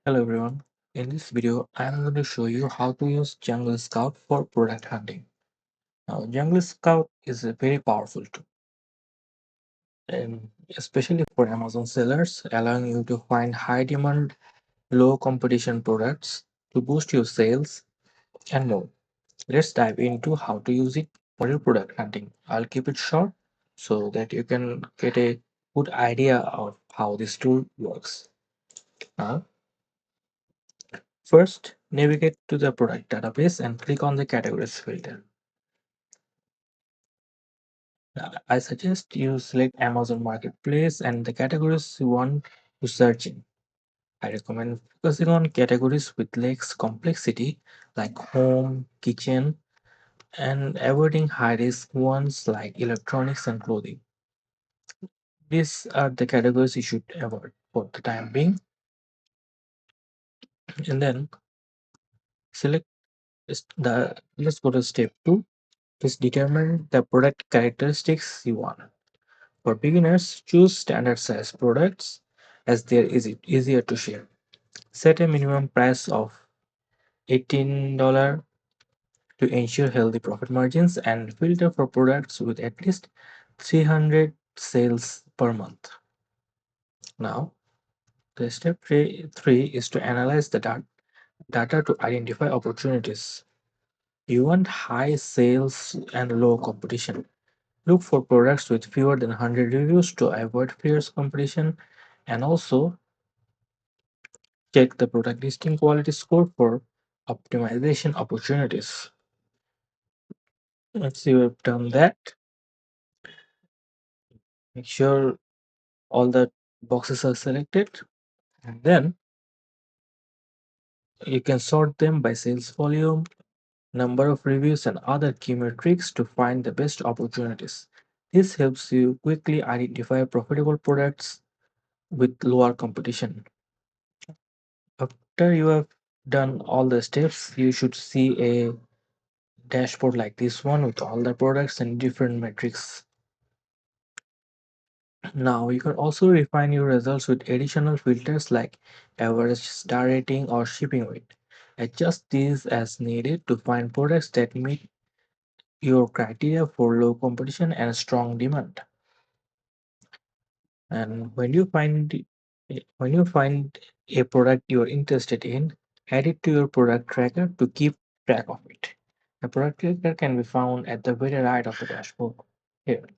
Hello everyone. In this video, I am going to show you how to use Jungle Scout for product hunting. Now, Jungle Scout is a very powerful tool, and especially for Amazon sellers, allowing you to find high demand, low competition products to boost your sales and more. Let's dive into how to use it for your product hunting. I'll keep it short so that you can get a good idea of how this tool works. Now, first, navigate to the product database and click on the categories filter. I suggest you select Amazon Marketplace and the categories you want to search in. I recommend focusing on categories with less complexity like home, kitchen, and avoiding high risk ones like electronics and clothing. These are the categories you should avoid for the time being. And then select let's go to step 2. Please determine the product characteristics you want. For beginners, choose standard size products as they are easier to share. Set a minimum price of $18 to ensure healthy profit margins and filter for products with at least 300 sales per month. Now, the step 3 is to analyze the data to identify opportunities. You want high sales and low competition. Look for products with fewer than 100 reviews to avoid fierce competition, and also check the product listing quality score for optimization opportunities. Once you have done that, make sure all the boxes are selected, and then you can sort them by sales volume, number of reviews, and other key metrics to find the best opportunities. This helps you quickly identify profitable products with lower competition. After you have done all the steps, you should see a dashboard like this one with all the products and different metrics. Now you can also refine your results with additional filters like average star rating or shipping weight. Adjust these as needed to find products that meet your criteria for low competition and strong demand. And when you find a product you're interested in, add it to your product tracker to keep track of it. The product tracker can be found at the very right of the dashboard here.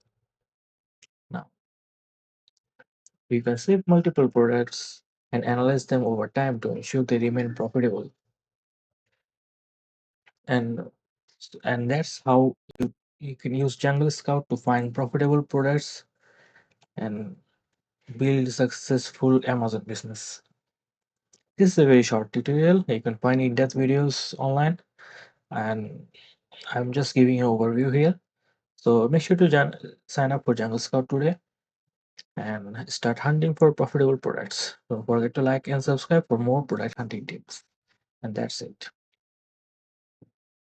Now you can save multiple products and analyze them over time to ensure they remain profitable. And that's how you can use Jungle Scout to find profitable products and build successful Amazon business. This is a very short tutorial. You can find in-depth videos online, and I'm just giving you an overview here. So make sure to sign up for Jungle Scout today and start hunting for profitable products. Don't forget to like and subscribe for more product hunting tips. And that's it.